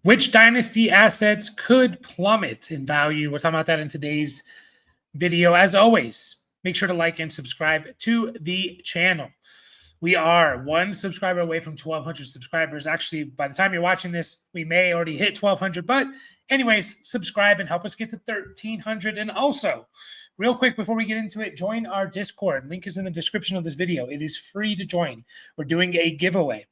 Which dynasty assets could plummet in value? We'll talk about that in today's video. As always, make sure to like and subscribe to the channel. We are one subscriber away from 1,200 subscribers. Actually, by the time you're watching this, we may already hit 1,200. But anyways, subscribe and help us get to 1,300. And also, real quick, before we get into it, join our Discord. Link is in the description of this video. It is free to join. We're doing a giveaway.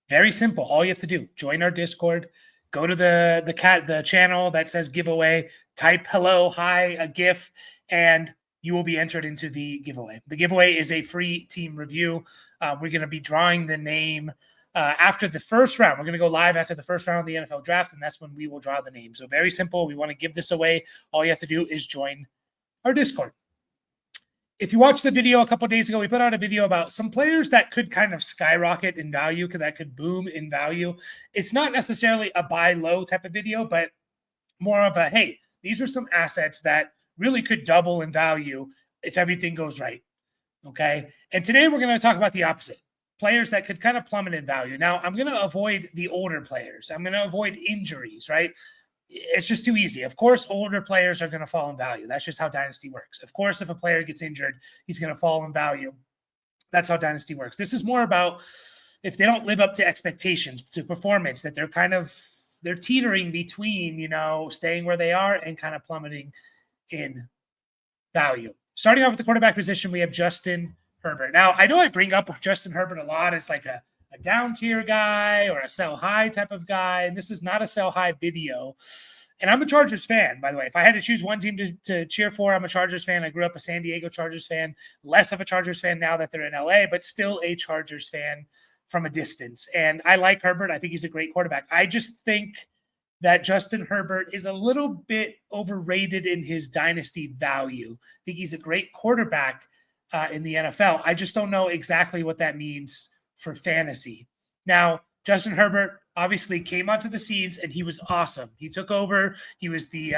Very simple. All you have to do, join our Discord. Go to the channel that says giveaway, type hello, hi, a GIF, and you will be entered into the giveaway. The giveaway is a free team review. We're going to be drawing the name after the first round. We're going to go live after the first round of the NFL draft, and that's when we will draw the name. So very simple. We want to give this away. All you have to do is join our Discord. If you watched the video a couple of days ago, we put out a video about some players that could kind of skyrocket in value, that could boom in value. It's not necessarily a buy low type of video, but more of a, hey, these are some assets that really could double in value if everything goes right. Okay. And today we're going to talk about the opposite. Players that could kind of plummet in value. Now, I'm going to avoid the older players. I'm going to avoid injuries, right? It's just too easy. Of course, older players are going to fall in value. That's just how Dynasty works. Of course, if a player gets injured, he's going to fall in value. That's how Dynasty works. This is more about if they don't live up to expectations, to performance, that they're teetering between, staying where they are and kind of plummeting in value. Starting off with the quarterback position, we have Justin Herbert. Now, I know I bring up Justin Herbert a lot. It's like a down tier guy or a sell high type of guy. And this is not a sell high video. And I'm a Chargers fan, by the way. If I had to choose one team to cheer for, I'm a Chargers fan. I grew up a San Diego Chargers fan, less of a Chargers fan now that they're in LA, but still a Chargers fan from a distance. And I like Herbert. I think he's a great quarterback. I just think that Justin Herbert is a little bit overrated in his dynasty value. I think he's a great quarterback in the NFL. I just don't know exactly what that means for fantasy. Now, Justin Herbert obviously came onto the scenes and he was awesome. He took over. He was the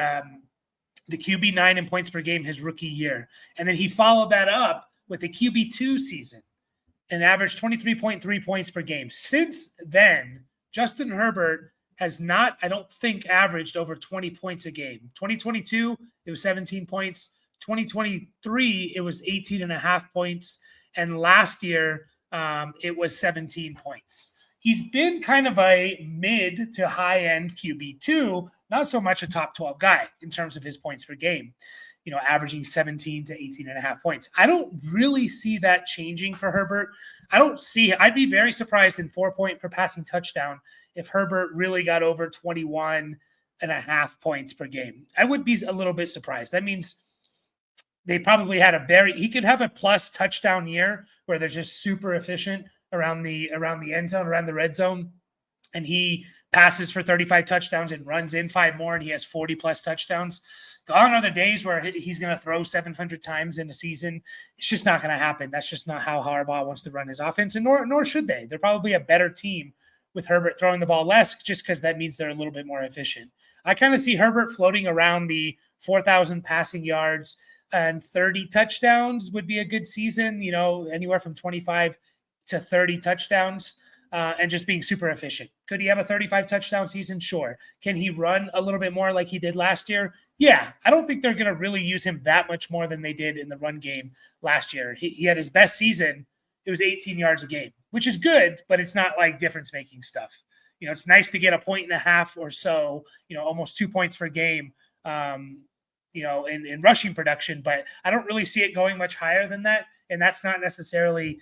QB9 in points per game his rookie year. And then he followed that up with the QB2 season and averaged 23.3 points per game. Since then, Justin Herbert has not, I don't think, averaged over 20 points a game. 2022, it was 17 points. 2023, it was 18.5 points. And last year, it was 17 points. He's been kind of a mid to high end QB2, not so much a top 12 guy in terms of his points per game, averaging 17 to 18.5 points. I don't really see that changing for Herbert. I'd be very surprised in 4-point per passing touchdown if Herbert really got over 21.5 points per game. I would be a little bit surprised. That means they probably had he could have a plus touchdown year where they're just super efficient around the end zone, around the red zone. And he passes for 35 touchdowns and runs in 5 more, and he has 40 plus touchdowns. Gone are the days where he's going to throw 700 times in a season. It's just not going to happen. That's just not how Harbaugh wants to run his offense, and nor should they. They're probably a better team with Herbert throwing the ball less, just because that means they're a little bit more efficient. I kind of see Herbert floating around the 4,000 passing yards and 30 touchdowns would be a good season, anywhere from 25 to 30 touchdowns. And just being super efficient. Could he have a 35 touchdown season? Sure. Can he run a little bit more like he did last year? Yeah. I don't think they're going to really use him that much more than they did in the run game last year. He had his best season. It was 18 yards a game, which is good, but it's not like difference-making stuff. It's nice to get 1.5 points or so, almost 2 points per game, in rushing production, but I don't really see it going much higher than that. And that's not necessarily,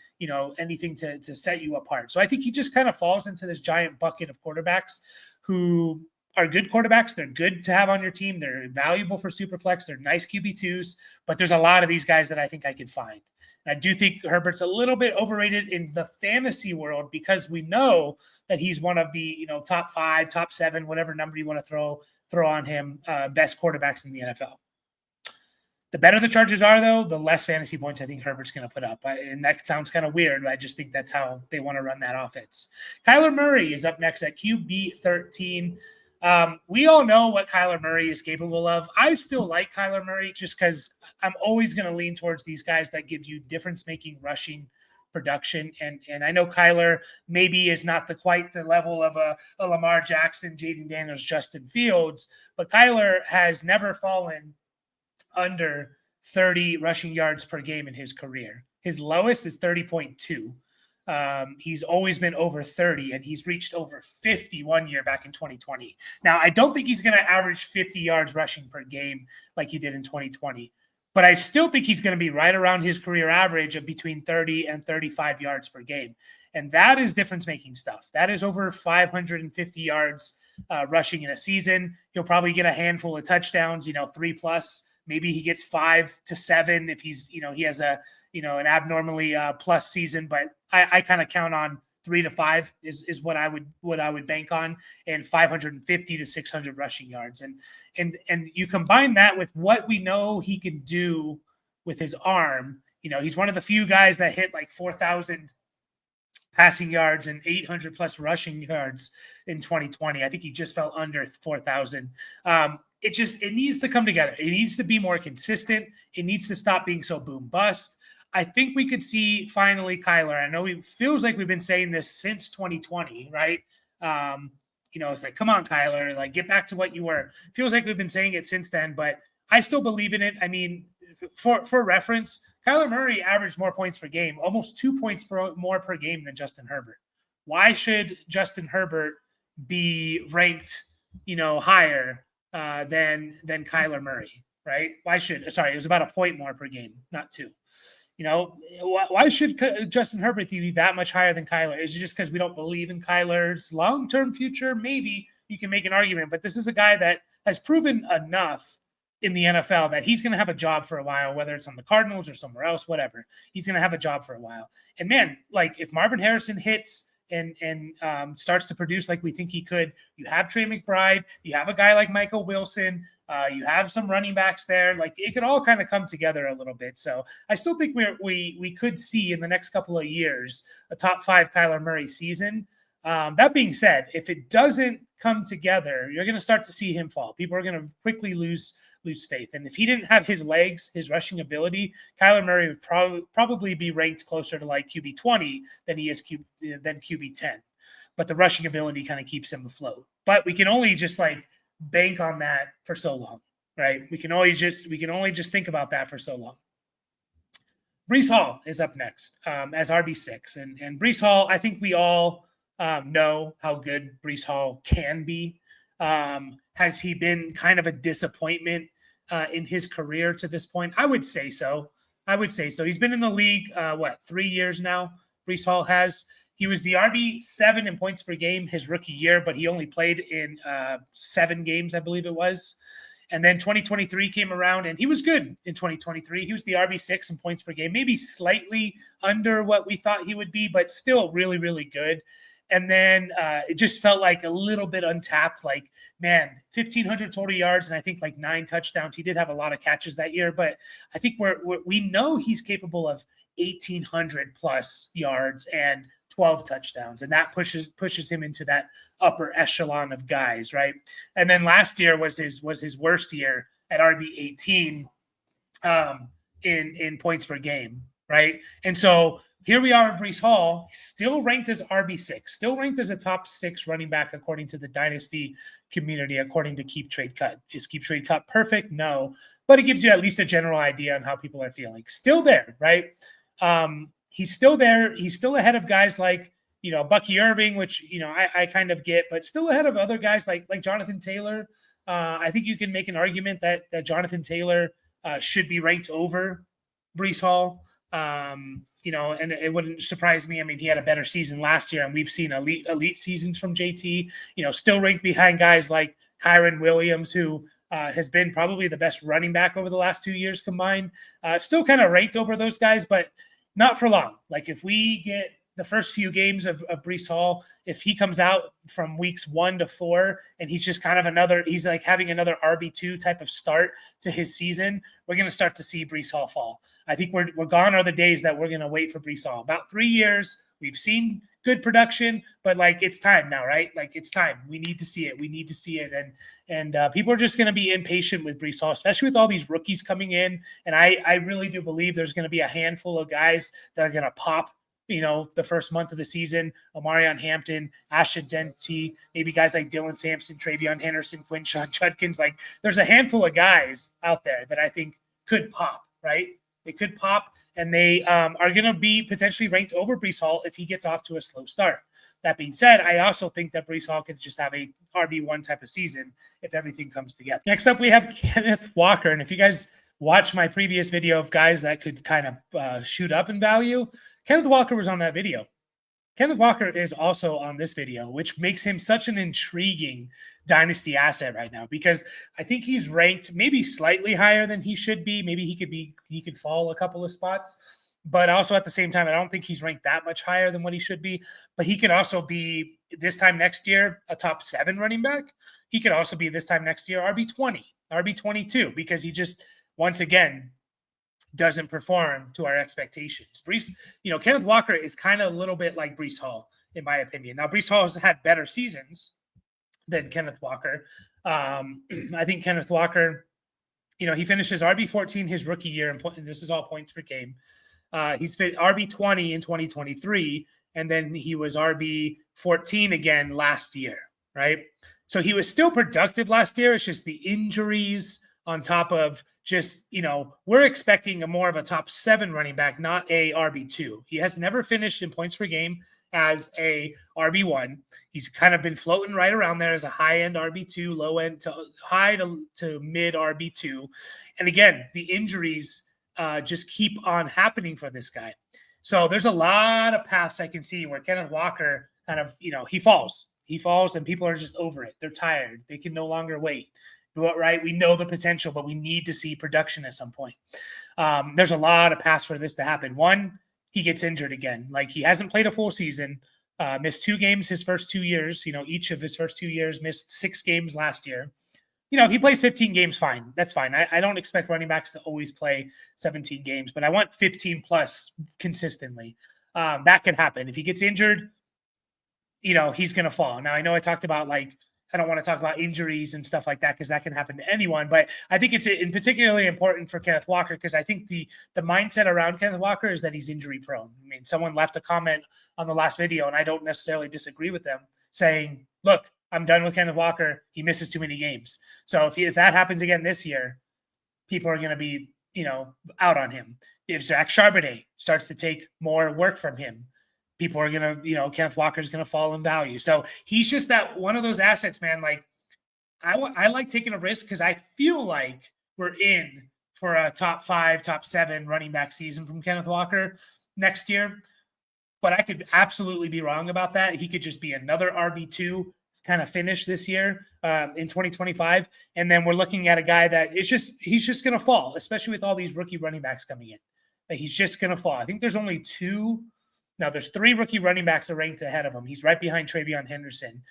anything to set you apart. So I think he just kind of falls into this giant bucket of quarterbacks who are good quarterbacks. They're good to have on your team. They're valuable for Superflex. They're nice QB2s, but there's a lot of these guys that I think I could find. And I do think Herbert's a little bit overrated in the fantasy world because we know that he's one of the, top 5, top 7, whatever number you want to throw on him, best quarterbacks in the NFL. The better the Chargers are, though, the less fantasy points I think Herbert's going to put up. And that sounds kind of weird, but I just think that's how they want to run that offense. Kyler Murray is up next at QB 13. We all know what Kyler Murray is capable of. I still like Kyler Murray just because I'm always going to lean towards these guys that give you difference-making rushing production. And I know Kyler maybe is not quite the level of a Lamar Jackson, Jaden Daniels, Justin Fields, but Kyler has never fallen under 30 rushing yards per game in his career. His lowest is 30.2. He's always been over 30, and he's reached over 50 one year back in 2020. Now, I don't think he's going to average 50 yards rushing per game like he did in 2020, but I still think he's going to be right around his career average of between 30 and 35 yards per game. And that is difference-making stuff. That is over 550 yards rushing in a season. He'll probably get a handful of touchdowns, 3+. Maybe he gets 5 to 7 if he's, he has an abnormally plus season. But I kind of count on 3 to 5 is what I would bank on, and 550 to 600 rushing yards. And you combine that with what we know he can do with his arm. He's one of the few guys that hit like 4,000 passing yards and 800 plus rushing yards in 2020. I think he just fell under 4,000. It needs to come together. It needs to be more consistent. It needs to stop being so boom bust. I think we could see finally Kyler. I know it feels like we've been saying this since 2020, right? It's like, come on, Kyler, like get back to what you were. Feels like we've been saying it since then, but I still believe in it. I mean, for reference, Kyler Murray averaged more points per game, almost 2 points more per game than Justin Herbert. Why should Justin Herbert be ranked, higher than Kyler Murray, right? It was about a point more per game, not 2. Why should Justin Herbert be that much higher than Kyler? Is it just because we don't believe in Kyler's long-term future? Maybe you can make an argument, but this is a guy that has proven enough in the NFL that he's going to have a job for a while, whether it's on the Cardinals or somewhere else, whatever. He's going to have a job for a while. And man, like if Marvin Harrison hits and starts to produce like we think he could, you have Trey McBride, you have a guy like Michael Wilson, you have some running backs there. Like it could all kind of come together a little bit. So I still think we could see in the next couple of years a top 5 Kyler Murray season. That being said, if it doesn't come together, you're going to start to see him fall. People are going to quickly lose faith. And if he didn't have his legs, his rushing ability, Kyler Murray would probably be ranked closer to like QB 20 than he is than QB 10. But the rushing ability kind of keeps him afloat. But we can only just like bank on that for so long, right? We can only just think about that for so long. Breece Hall is up next as RB6. And Breece Hall, I think we all know how good Breece Hall can be. Has he been kind of a disappointment in his career to this point? I would say so. He's been in the league, 3 years now? Breece Hall has. He was the RB7 in points per game his rookie year, but he only played in 7 games, I believe it was. And then 2023 came around, and he was good in 2023. He was the RB6 in points per game, maybe slightly under what we thought he would be, but still really, really good. And then it just felt like a little bit untapped, like, man, 1,500 total yards and I think like 9 touchdowns. He did have a lot of catches that year, but I think we know he's capable of 1,800 plus yards and 12 touchdowns. And that pushes him into that upper echelon of guys, right? And then last year was his worst year at RB18 in points per game, right? And so here we are at Breece Hall, still ranked as RB6, still ranked as a top 6 running back according to the Dynasty community, according to Keep Trade Cut. Is Keep Trade Cut perfect? No, but it gives you at least a general idea on how people are feeling. Still there, right? He's still there. He's still ahead of guys like, Bucky Irving, which, I kind of get, but still ahead of other guys like Jonathan Taylor. I think you can make an argument that Jonathan Taylor should be ranked over Breece Hall. And it wouldn't surprise me. I mean, he had a better season last year, and we've seen elite seasons from JT, still ranked behind guys like Kyron Williams, who has been probably the best running back over the last 2 years combined. Still kind of ranked over those guys, but not for long. Like if we get the first few games of Breece Hall, if he comes out from weeks 1 to 4 and he's just kind of he's like having another RB2 type of start to his season, we're going to start to see Breece Hall fall. I think we're gone are the days that we're going to wait for Breece Hall. About 3 years, we've seen good production, but like it's time now, right? Like it's time. We need to see it. And people are just going to be impatient with Breece Hall, especially with all these rookies coming in. And I really do believe there's going to be a handful of guys that are going to pop the first month of the season, Omarion Hampton, Ashton Denti, maybe guys like Dylan Sampson, Travion Henderson, Quinshon Judkins. Like there's a handful of guys out there that I think could pop, right? They could pop, and they are going to be potentially ranked over Breece Hall if he gets off to a slow start. That being said, I also think that Breece Hall could just have a RB1 type of season if everything comes together. Next up, we have Kenneth Walker. And if you guys watch my previous video of guys that could kind of shoot up in value, Kenneth Walker was on that video. Kenneth Walker is also on this video, which makes him such an intriguing dynasty asset right now because I think he's ranked maybe slightly higher than he should be. Maybe he could fall a couple of spots, but also at the same time, I don't think he's ranked that much higher than what he should be. But he could also be this time next year a top 7 running back. He could also be this time next year RB20, RB22 because he just once again doesn't perform to our expectations. Breece, Kenneth Walker is kind of a little bit like Breece Hall, in my opinion. Now, Breece Hall has had better seasons than Kenneth Walker. I think Kenneth Walker, he finishes RB14 his rookie year, and this is all points per game. He's fit RB20 in 2023, and then he was RB14 again last year, right? So he was still productive last year. It's just the injuries on top of just, we're expecting a more of a top 7 running back, not a RB2. He has never finished in points per game as a RB1. He's kind of been floating right around there as a high-end RB2, low-end to high to mid RB2. And again, the injuries just keep on happening for this guy. So there's a lot of paths I can see where Kenneth Walker kind of, he falls. He falls and people are just over it. They're tired. They can no longer wait. Right? We know the potential, but we need to see production at some point. There's a lot of paths for this to happen. One, he gets injured again. Like he hasn't played a full season, missed 2 games his first 2 years. Each of his first 2 years, missed 6 games last year. If he plays 15 games, fine. That's fine. I don't expect running backs to always play 17 games, but I want 15 plus consistently. That could happen. If he gets injured, he's going to fall. Now, I know I talked about I don't want to talk about injuries and stuff like that because that can happen to anyone. But I think it's particularly important for Kenneth Walker because I think the mindset around Kenneth Walker is that he's injury prone. I mean, someone left a comment on the last video, and I don't necessarily disagree with them, saying, look, I'm done with Kenneth Walker. He misses too many games. So if that happens again this year, people are going to be, out on him. If Zach Charbonnet starts to take more work from him, people are going to, Kenneth Walker's going to fall in value. So he's just that one of those assets, man. Like I like taking a risk because I feel like we're in for a top 5, top 7 running back season from Kenneth Walker next year. But I could absolutely be wrong about that. He could just be another RB2 kind of finish this year in 2025. And then we're looking at a guy that he's just going to fall, especially with all these rookie running backs coming in. That he's just going to fall. I think there's only 2. Now, there's 3 rookie running backs that are ranked ahead of him. He's right behind Travion Henderson.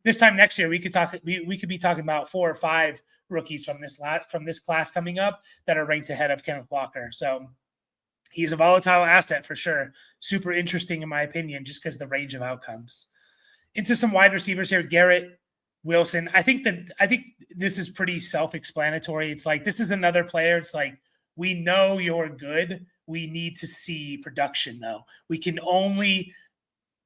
This time next year, we could be talking about 4 or 5 rookies from this class coming up that are ranked ahead of Kenneth Walker. So he's a volatile asset for sure. Super interesting in my opinion, just because the range of outcomes. Into some wide receivers here, Garrett Wilson. I think this is pretty self-explanatory. It's like this is another player. It's like we know you're good. We need to see production, though. We can only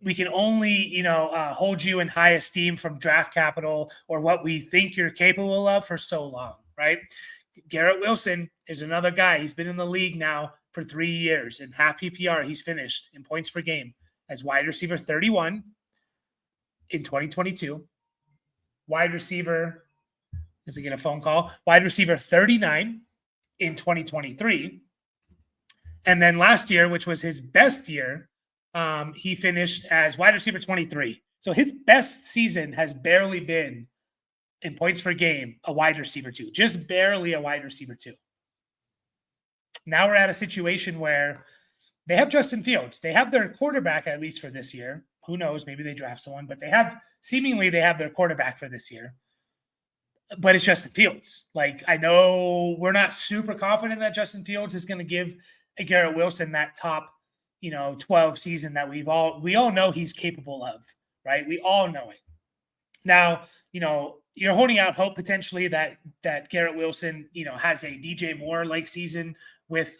hold you in high esteem from draft capital or what we think you're capable of for so long, right? Garrett Wilson is another guy. He's been in the league now for 3 years. In half PPR, he's finished in points per game as wide receiver 31 in 2022. Wide receiver, is he getting a phone call? Wide receiver 39 in 2023. And then last year, which was his best year, he finished as wide receiver 23. So his best season has barely been in points per game, a wide receiver 2, just barely a wide receiver 2. Now we're at a situation where they have Justin Fields. They have their quarterback, at least for this year. Who knows? Maybe they draft someone, but they have their quarterback for this year. But it's Justin Fields. Like, I know we're not super confident that Justin Fields is going to give Garrett Wilson that top, 12 season that we all know he's capable of, right? We all know it. Now, you're holding out hope potentially that Garrett Wilson, has a DJ Moore like season with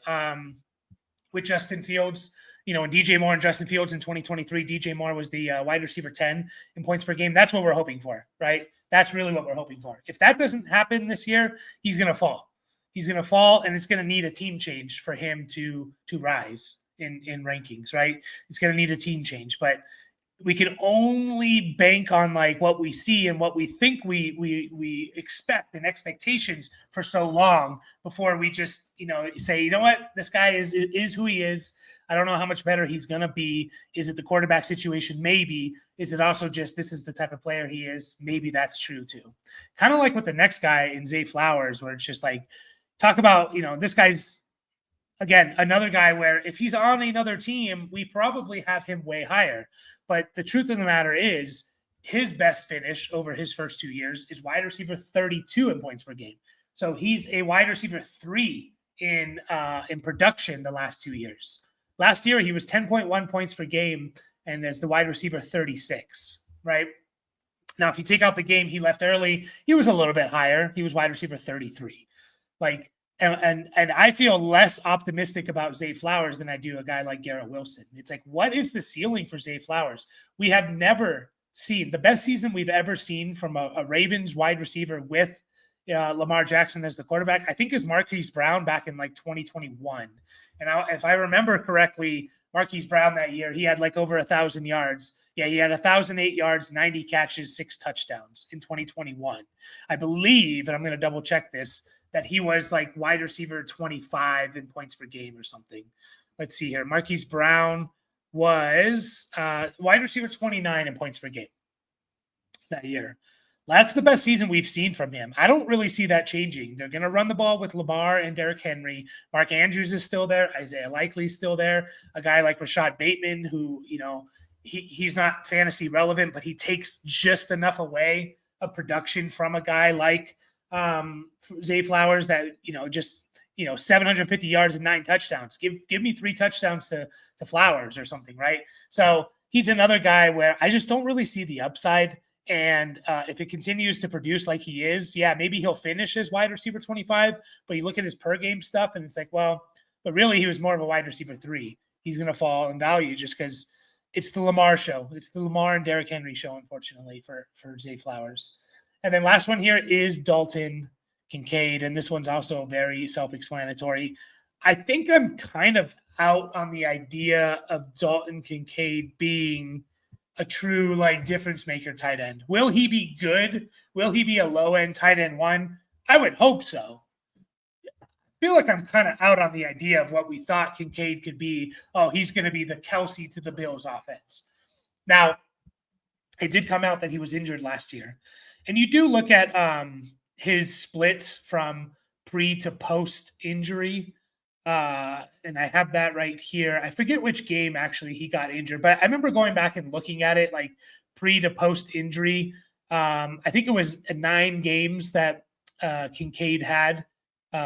Justin Fields. and DJ Moore and Justin Fields in 2023, DJ Moore was the wide receiver 10 in points per game. That's what we're hoping for, right? That's really what we're hoping for. If that doesn't happen this year, he's going to fall. He's going to fall, and it's going to need a team change for him to rise in rankings, right? It's going to need a team change, but we can only bank on like what we see and what we think we expect and expectations for so long before we just say, you know what, this guy is who he is. I don't know how much better he's gonna be. Is it the quarterback situation? Maybe. Is it also just this is the type of player he is? Maybe that's true too. Kind of like with the next guy in Zay Flowers, where it's just like talk about this guy's again another guy where if he's on another team, we probably have him way higher. But the truth of the matter is his best finish over his first 2 years is wide receiver 32 in points per game. So he's a wide receiver 3 in production the last 2 years. Last year, he was 10.1 points per game and as the wide receiver 36, right? Now, if you take out the game he left early, he was a little bit higher. He was wide receiver 33. And I feel less optimistic about Zay Flowers than I do a guy like Garrett Wilson. It's like, what is the ceiling for Zay Flowers? We have never seen the best season we've ever seen from a Ravens wide receiver with Lamar Jackson as the quarterback, I think is Marquise Brown back in like 2021. And if I remember correctly, Marquise Brown that year, he had like over 1,000 yards. Yeah, he had 1,008 yards, 90 catches, 6 touchdowns in 2021. I believe, and I'm going to double check this, that he was like wide receiver 25 in points per game or something. Let's see here. Marquise Brown was wide receiver 29 in points per game that year. That's the best season we've seen from him. I don't really see that changing. They're going to run the ball with Lamar and Derrick Henry. Mark Andrews is still there. Isaiah Likely's still there. A guy like Rashad Bateman who, he's not fantasy relevant, but he takes just enough away of production from a guy like Zay Flowers that, 750 yards and 9 touchdowns. Give me 3 touchdowns to Flowers or something, right? So he's another guy where I just don't really see the upside. And if it continues to produce like he is, yeah, maybe he'll finish as wide receiver 25, but you look at his per game stuff and it's like, well, but really he was more of a wide receiver 3. He's going to fall in value just because it's the Lamar show. It's the Lamar and Derrick Henry show, unfortunately, for Zay Flowers. And then last one here is Dalton Kincaid, and this one's also very self-explanatory. I think I'm kind of out on the idea of Dalton Kincaid being a true difference maker tight end. Will he be good? Will he be a low end tight end 1? I would hope so. I feel like I'm kind of out on the idea of what we thought Kincaid could be. Oh, he's going to be the Kelsey to the Bills offense. Now, it did come out that he was injured last year. And you do look at his splits from pre to post injury. And I have that right here. I forget which game actually he got injured, but I remember going back and looking at it like pre to post injury. I think it was 9 games that Kincaid had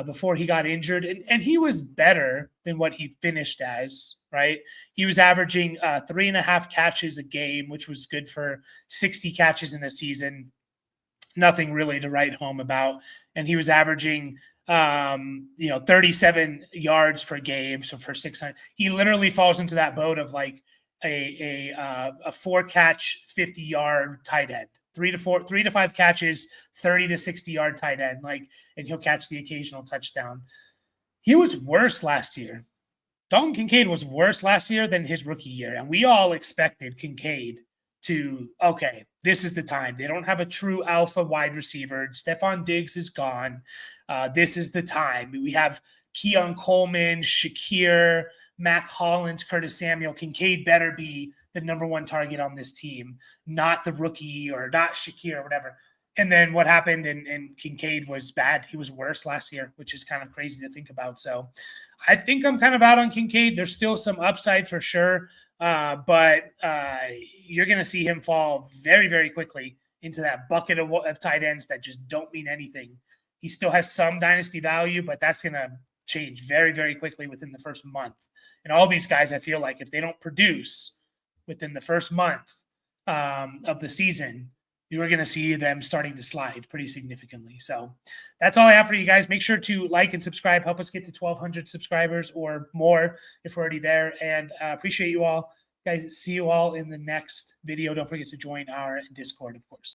before he got injured. And he was better than what he finished as, right? He was averaging 3.5 catches a game, which was good for 60 catches in a season. Nothing really to write home about. And he was averaging 37 yards per game. So for 600, he literally falls into that boat of like a 4-catch, 50-yard tight end, 3 to 5 catches, 30 to 60-yard tight end, and he'll catch the occasional touchdown. He was worse last year. Dalton Kincaid was worse last year than his rookie year. And we all expected Kincaid to, okay, this is the time. They don't have a true alpha wide receiver. Stephon Diggs is gone. This is the time. We have Keon Coleman, Shakir, Mac Hollins, Curtis Samuel. Kincaid better be the number 1 target on this team, not the rookie or not Shakir or whatever. And then what happened, and Kincaid was bad. He was worse last year, which is kind of crazy to think about. So I think I'm kind of out on Kincaid. There's still some upside for sure. But you're going to see him fall very, very quickly into that bucket of tight ends that just don't mean anything. He still has some dynasty value, but that's going to change very, very quickly within the first month. And all these guys, I feel like if they don't produce within the first month of the season, you are going to see them starting to slide pretty significantly. So that's all I have for you guys. Make sure to like and subscribe. Help us get to 1,200 subscribers or more if we're already there. And appreciate you all. Guys, see you all in the next video. Don't forget to join our Discord, of course.